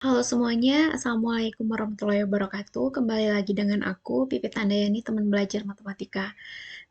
Halo semuanya, Assalamualaikum warahmatullahi wabarakatuh. Kembali lagi dengan aku, Pipit Handayani, teman belajar matematika.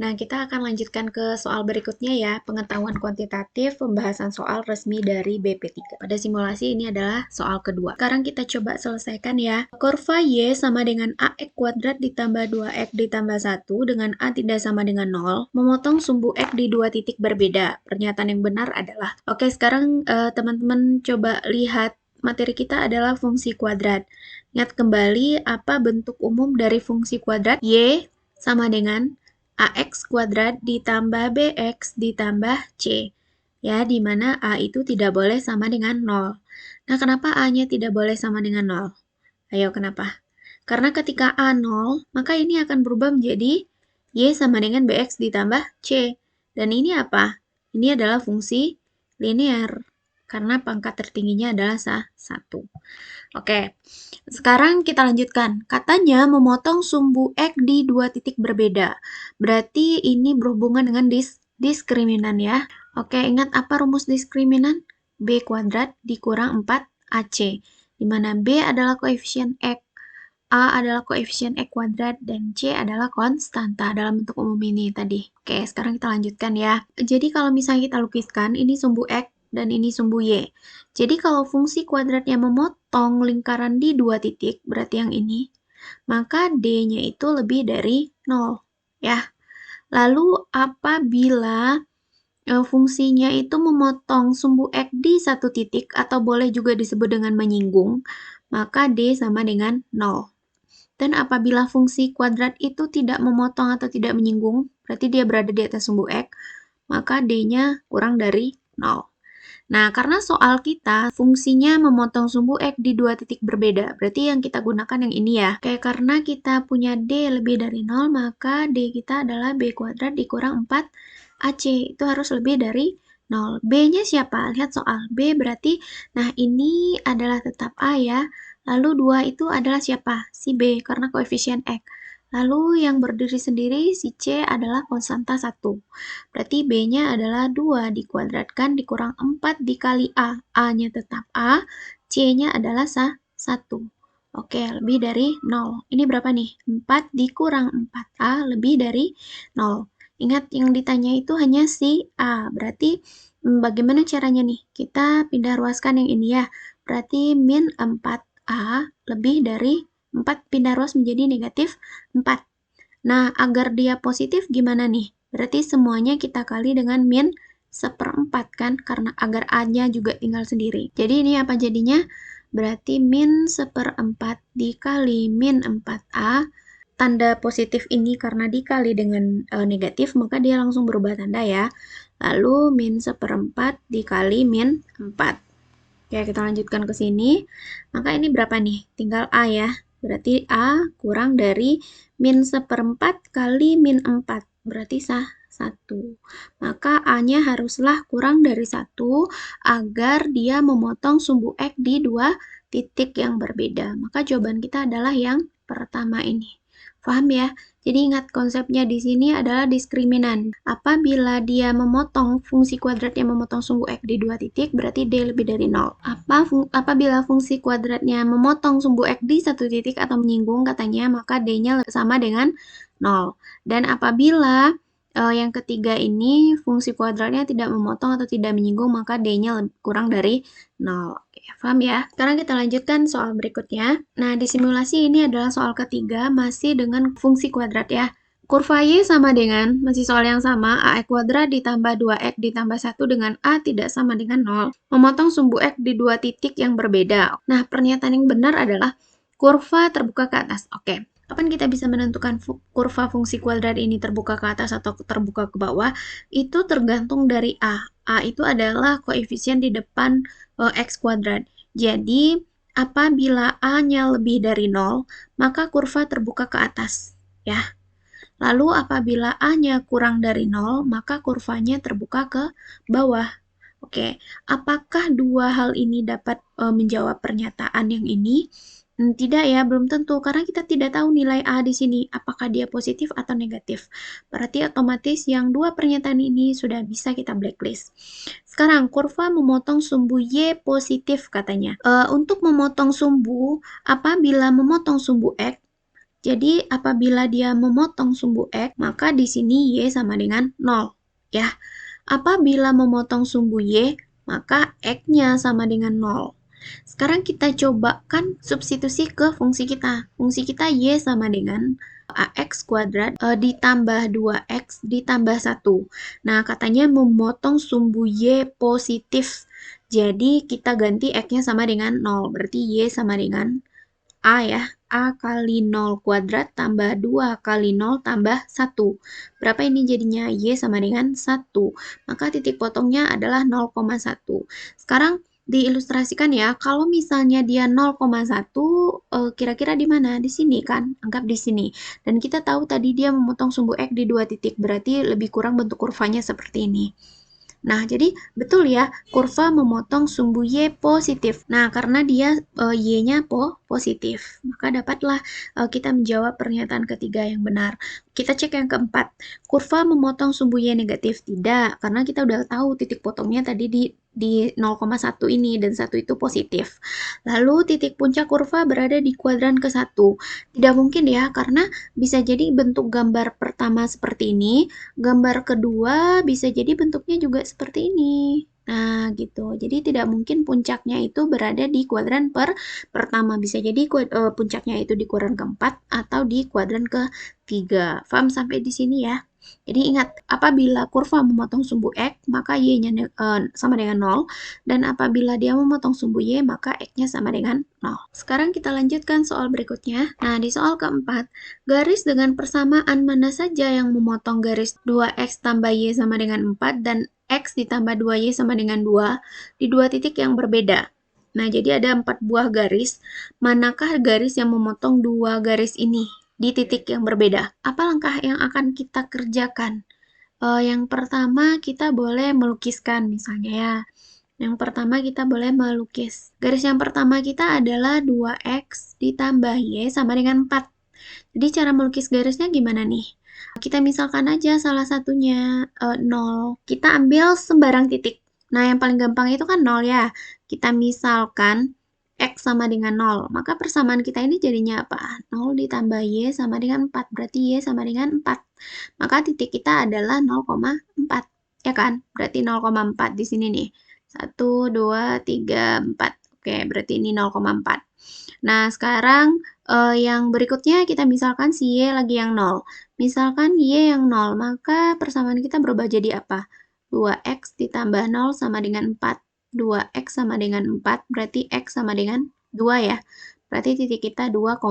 Nah, kita akan lanjutkan ke soal berikutnya ya, pengetahuan kuantitatif, pembahasan soal resmi dari BP3. Pada simulasi ini adalah soal kedua. Sekarang kita coba selesaikan ya. Kurva Y sama dengan AX kuadrat ditambah 2X ditambah 1 dengan A tidak sama dengan 0, memotong sumbu X di dua titik berbeda. Pernyataan yang benar adalah, oke sekarang teman-teman coba lihat materi kita adalah fungsi kuadrat. Ingat kembali apa bentuk umum dari fungsi kuadrat? Y sama dengan AX kuadrat ditambah BX ditambah C. Ya, di mana A itu tidak boleh sama dengan 0. Nah, kenapa A-nya tidak boleh sama dengan 0? Ayo, kenapa? Karena ketika A 0, maka ini akan berubah menjadi Y sama dengan BX ditambah C. Dan ini apa? Ini adalah fungsi linear. Karena pangkat tertingginya adalah 1. Oke, sekarang kita lanjutkan. Katanya memotong sumbu X di dua titik berbeda. Berarti ini berhubungan dengan diskriminan ya. Oke, ingat apa rumus diskriminan? B kuadrat dikurang 4AC. Di mana B adalah koefisien X, A adalah koefisien X kuadrat, dan C adalah konstanta dalam bentuk umum ini tadi. Oke, sekarang kita lanjutkan ya. Jadi kalau misalnya kita lukiskan, ini sumbu X dan ini sumbu Y. Jadi kalau fungsi kuadratnya memotong lingkaran di dua titik, berarti yang ini, maka D-nya itu lebih dari 0. Ya. Lalu apabila fungsinya itu memotong sumbu X di satu titik, atau boleh juga disebut dengan menyinggung, maka D sama dengan 0. Dan apabila fungsi kuadrat itu tidak memotong atau tidak menyinggung, berarti dia berada di atas sumbu X, maka D-nya kurang dari 0. Nah, karena soal kita fungsinya memotong sumbu X di dua titik berbeda, berarti yang kita gunakan yang ini ya. Kayak karena kita punya D lebih dari 0, maka D kita adalah B kuadrat dikurang 4AC. Itu harus lebih dari 0. B-nya siapa? Lihat soal. B berarti, nah ini adalah tetap A ya. Lalu 2 itu adalah siapa? Si B, karena koefisien X. Lalu yang berdiri sendiri, si C adalah konstanta 1. Berarti B-nya adalah 2 dikuadratkan dikurang 4 dikali A. A-nya tetap A, C-nya adalah 1. Oke, lebih dari 0. Ini berapa nih? 4 dikurang 4A lebih dari 0. Ingat, yang ditanya itu hanya si A. Berarti, bagaimana caranya nih? Kita pindah ruaskan yang ini ya. Berarti min 4A lebih dari 4 pindah ruas menjadi negatif 4. Nah, agar dia positif gimana nih? Berarti semuanya kita kali dengan min 1/4 kan? Karena agar A-nya juga tinggal sendiri. Jadi ini apa jadinya? Berarti min 1/4 dikali min 4A. Tanda positif ini karena dikali dengan negatif, maka dia langsung berubah tanda ya. Lalu min 1/4 dikali min 4. Oke, kita lanjutkan ke sini. Maka ini berapa nih? Tinggal A ya. Berarti A kurang dari min 1/4 kali min 4. Berarti 1. Maka A-nya haruslah kurang dari 1 agar dia memotong sumbu X di dua titik yang berbeda. Maka jawaban kita adalah yang pertama ini. Paham ya? Jadi ingat konsepnya di sini adalah diskriminan. Apabila dia memotong fungsi kuadratnya memotong sumbu X di dua titik, berarti D lebih dari 0. Apabila fungsi kuadratnya memotong sumbu X di satu titik atau menyinggung katanya, maka D-nya sama dengan 0. Dan apabila yang ketiga ini fungsi kuadratnya tidak memotong atau tidak menyinggung, maka D-nya kurang dari 0. Oke, paham ya? Sekarang kita lanjutkan soal berikutnya. Nah, di simulasi ini adalah soal ketiga, masih dengan fungsi kuadrat ya. Kurva Y sama dengan, masih soal yang sama, AX kuadrat ditambah 2X ditambah 1 dengan A tidak sama dengan 0. Memotong sumbu X di dua titik yang berbeda. Nah, pernyataan yang benar adalah kurva terbuka ke atas. Oke. Kapan kita bisa menentukan kurva fungsi kuadrat ini terbuka ke atas atau terbuka ke bawah? Itu tergantung dari A. A itu adalah koefisien di depan X kuadrat. Jadi, apabila A-nya lebih dari 0, maka kurva terbuka ke atas. Ya. Lalu apabila A-nya kurang dari 0, maka kurvanya terbuka ke bawah. Oke, apakah dua hal ini dapat menjawab pernyataan yang ini? Tidak ya, belum tentu karena kita tidak tahu nilai A di sini apakah dia positif atau negatif. Berarti otomatis yang dua pernyataan ini sudah bisa kita blacklist. Sekarang kurva memotong sumbu Y positif katanya. Untuk memotong sumbu, apabila memotong sumbu X, jadi apabila dia memotong sumbu X, maka di sini Y sama dengan 0 ya. Apabila memotong sumbu Y, maka X-nya sama dengan 0. Sekarang kita cobakan substitusi ke fungsi kita. Fungsi kita Y sama dengan AX kuadrat ditambah 2X ditambah 1. Nah, katanya memotong sumbu Y positif. Jadi, kita ganti X-nya sama dengan 0. Berarti Y sama dengan A ya. A kali 0 kuadrat tambah 2 kali 0 tambah 1. Berapa ini jadinya? Y sama dengan 1. Maka titik potongnya adalah 0,1. Sekarang diilustrasikan ya, kalau misalnya dia 0,1, kira-kira di mana? Di sini kan? Anggap di sini. Dan kita tahu tadi dia memotong sumbu X di 2 titik, berarti lebih kurang bentuk kurvanya seperti ini. Nah, jadi betul ya, kurva memotong sumbu Y positif. Nah, karena dia Y-nya positif, maka dapatlah kita menjawab pernyataan ketiga yang benar. Kita cek yang keempat, kurva memotong sumbu Y negatif. Tidak, karena kita udah tahu titik potongnya tadi di 0,1 ini, dan 1 itu positif. Lalu titik puncak kurva berada di kuadran ke-1. Tidak mungkin ya, karena bisa jadi bentuk gambar pertama seperti ini, gambar kedua bisa jadi bentuknya juga seperti ini. Nah, gitu. Jadi tidak mungkin puncaknya itu berada di kuadran pertama. Bisa jadi puncaknya itu di kuadran keempat atau di kuadran ketiga. Paham sampai di sini ya? Jadi ingat, apabila kurva memotong sumbu X, maka Y-nya sama dengan 0. Dan apabila dia memotong sumbu Y, maka X-nya sama dengan 0. Sekarang kita lanjutkan soal berikutnya. Nah, di soal keempat, garis dengan persamaan mana saja yang memotong garis 2X tambah Y sama dengan 4 dan X ditambah 2Y sama dengan 2 di dua titik yang berbeda. Nah, jadi ada 4 buah garis. Manakah garis yang memotong dua garis ini di titik yang berbeda? Apa langkah yang akan kita kerjakan? Yang pertama, kita boleh melukiskan misalnya ya. Yang pertama kita boleh melukis. Garis yang pertama kita adalah 2X ditambah Y sama dengan 4. Jadi cara melukis garisnya gimana nih? Kita misalkan aja salah satunya 0. Kita ambil sembarang titik. Nah, yang paling gampang itu kan 0 ya. Kita misalkan X sama dengan 0. Maka persamaan kita ini jadinya apa? 0 ditambah Y sama dengan 4. Berarti Y sama dengan 4. Maka titik kita adalah 0,4. Ya kan? Berarti 0,4 di sini nih. 1, 2, 3, 4. Oke, berarti ini 0,4. Nah, sekarang yang berikutnya kita misalkan si Y lagi yang 0. Misalkan Y yang 0, maka persamaan kita berubah jadi apa? 2X ditambah 0 sama dengan 4. 2X sama dengan 4, berarti X sama dengan 2 ya. Berarti titik kita 2,0.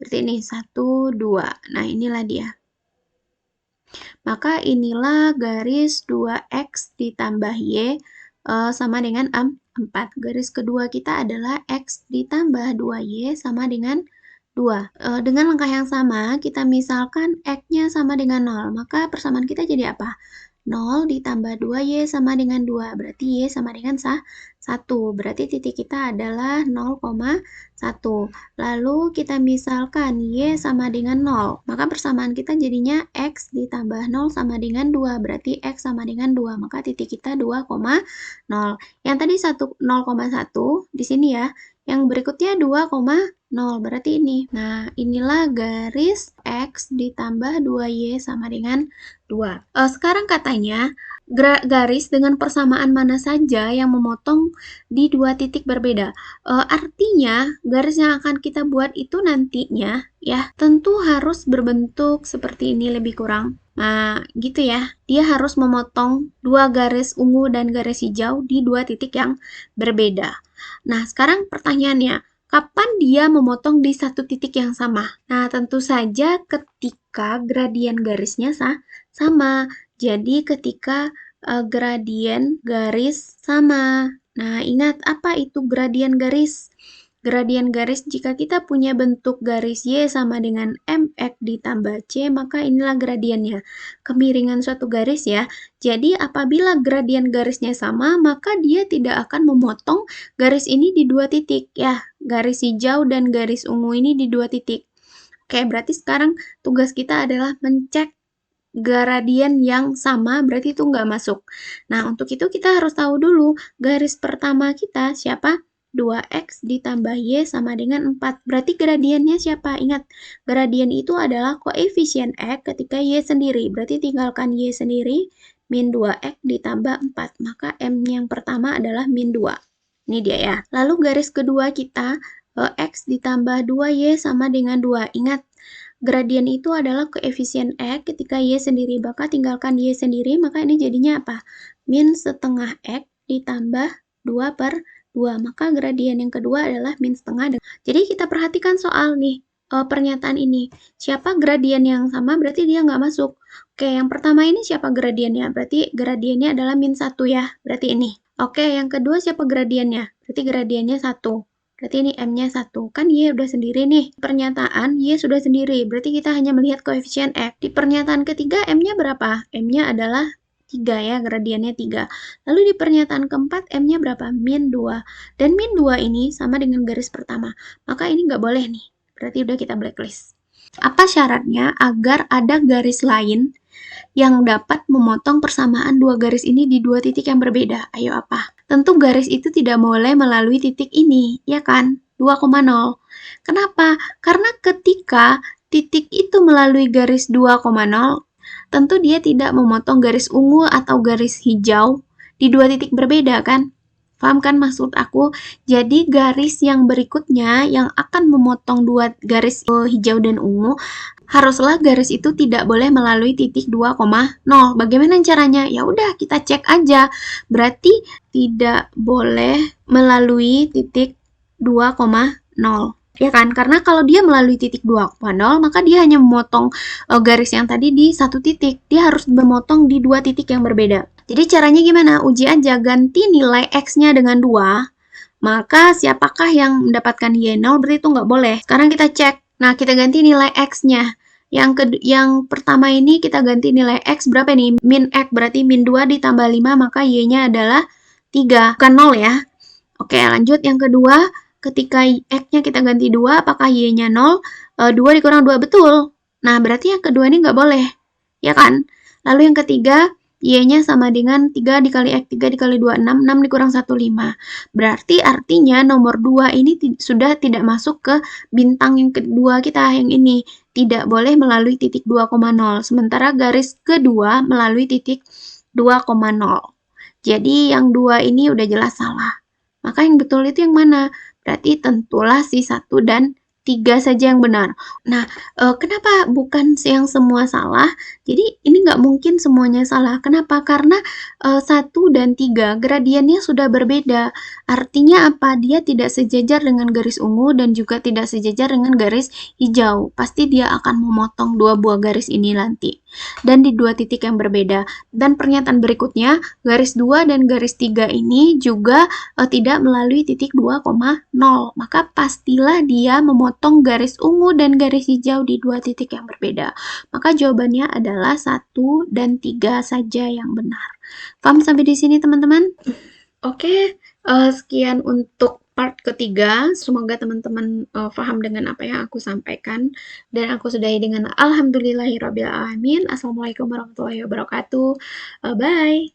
Berarti ini 1, 2. Nah, inilah dia. Maka inilah garis 2X ditambah Y sama dengan 4. Garis kedua kita adalah X ditambah 2Y sama dengan 2. Dengan langkah yang sama, kita misalkan X-nya sama dengan 0. Maka persamaan kita jadi apa? 0 ditambah 2Y sama dengan 2. Berarti Y sama dengan 1. Berarti titik kita adalah 0,1. Lalu kita misalkan Y sama dengan 0. Maka persamaan kita jadinya X ditambah 0 sama dengan 2. Berarti X sama dengan 2. Maka titik kita 2,0. Yang tadi 0,1 di sini ya. Yang berikutnya 2,0. Berarti ini. Nah, inilah garis X ditambah 2Y sama dengan 2. Sekarang katanya, garis dengan persamaan mana saja yang memotong di dua titik berbeda. Artinya, garis yang akan kita buat itu nantinya ya, tentu harus berbentuk seperti ini lebih kurang. Nah, gitu ya. Dia harus memotong dua garis ungu dan garis hijau di dua titik yang berbeda. Nah, sekarang pertanyaannya, kapan dia memotong di satu titik yang sama? Nah, tentu saja ketika gradien garisnya sama. Jadi, ketika gradien garis sama. Nah, ingat apa itu gradien garis? Gradien garis, jika kita punya bentuk garis Y sama dengan MX ditambah C, maka inilah gradiennya. Kemiringan suatu garis ya. Jadi apabila gradien garisnya sama, maka dia tidak akan memotong garis ini di dua titik ya. Garis hijau dan garis ungu ini di dua titik. Oke, berarti sekarang tugas kita adalah mencek gradien yang sama, berarti itu nggak masuk. Nah, untuk itu kita harus tahu dulu garis pertama kita siapa? 2x ditambah y sama dengan 4. Berarti gradiennya siapa? Ingat, gradien itu adalah koefisien x ketika y sendiri. Berarti tinggalkan y sendiri, min 2x ditambah 4. Maka m yang pertama adalah min 2. Ini dia ya. Lalu garis kedua kita, x ditambah 2y sama dengan 2. Ingat, gradien itu adalah koefisien x ketika y sendiri, maka tinggalkan y sendiri, maka ini jadinya apa? Min setengah x ditambah 2 per 2, maka gradien yang kedua adalah min setengah. Jadi kita perhatikan soal nih, pernyataan ini. Siapa gradien yang sama, berarti dia nggak masuk. Oke, yang pertama ini siapa gradiennya? Berarti gradiennya adalah min 1 ya, berarti ini. Oke, yang kedua siapa gradiennya? Berarti gradiennya 1. Berarti ini M-nya 1. Kan Y udah sendiri nih. Pernyataan Y sudah sendiri. Berarti kita hanya melihat koefisien X. Di pernyataan ketiga M-nya berapa? M-nya adalah 3 ya, gradiennya 3. Lalu di pernyataan keempat M-nya berapa? Min 2. Dan min 2 ini sama dengan garis pertama. Maka ini nggak boleh nih. Berarti udah kita blacklist. Apa syaratnya agar ada garis lain yang dapat memotong persamaan dua garis ini di dua titik yang berbeda? Ayo apa? Tentu garis itu tidak boleh melalui titik ini, ya kan? 2,0. Kenapa? Karena ketika titik itu melalui garis 2,0, tentu dia tidak memotong garis ungu atau garis hijau di dua titik berbeda kan? Paham kan maksud aku? Jadi garis yang berikutnya yang akan memotong dua garis hijau dan ungu, haruslah garis itu tidak boleh melalui titik 2,0. Bagaimana caranya? Ya udah kita cek aja. Berarti tidak boleh melalui titik 2,0. Ya kan? Karena kalau dia melalui titik 2,0, maka dia hanya memotong garis yang tadi di satu titik. Dia harus memotong di dua titik yang berbeda. Jadi caranya gimana? Uji aja, ganti nilai X-nya dengan 2, maka siapakah yang mendapatkan Y0? Berarti itu nggak boleh. Sekarang kita cek. Nah, kita ganti nilai X-nya. Yang pertama ini kita ganti nilai X berapa nih? Min X, berarti min 2 ditambah 5, maka Y-nya adalah 3, bukan 0 ya. Oke, lanjut. Yang kedua, ketika X-nya kita ganti 2, apakah Y-nya 0? 2 dikurang 2, betul. Nah, berarti yang kedua ini nggak boleh. Ya kan? Lalu yang ketiga, Y-nya sama dengan 3 dikali X, 3 dikali 2, 6, 6 dikurang 1, 5. Berarti artinya nomor 2 ini sudah tidak masuk ke bintang yang kedua kita, yang ini. Tidak boleh melalui titik 2,0. Sementara garis kedua melalui titik 2,0. Jadi yang 2 ini udah jelas salah. Maka yang betul itu yang mana? Berarti tentulah si 1 dan 3 saja yang benar. Nah, kenapa bukan yang semua salah? Jadi ini nggak mungkin semuanya salah. Kenapa? Karena 1 dan 3 gradiennya sudah berbeda. Artinya apa? Dia tidak sejajar dengan garis ungu dan juga tidak sejajar dengan garis hijau. Pasti dia akan memotong dua buah garis ini nanti. Dan di dua titik yang berbeda. Dan pernyataan berikutnya, garis 2 dan garis 3 ini juga tidak melalui titik 2,0. Maka pastilah dia memotong garis ungu dan garis hijau di dua titik yang berbeda. Maka jawabannya adalah 1 dan 3 saja yang benar. Paham sampai di sini teman-teman? Oke, sekian untuk part ketiga. Semoga teman-teman paham dengan apa yang aku sampaikan. Dan aku sudahi dengan alhamdulillahirrabbilalamin. Assalamualaikum warahmatullahi wabarakatuh. Bye.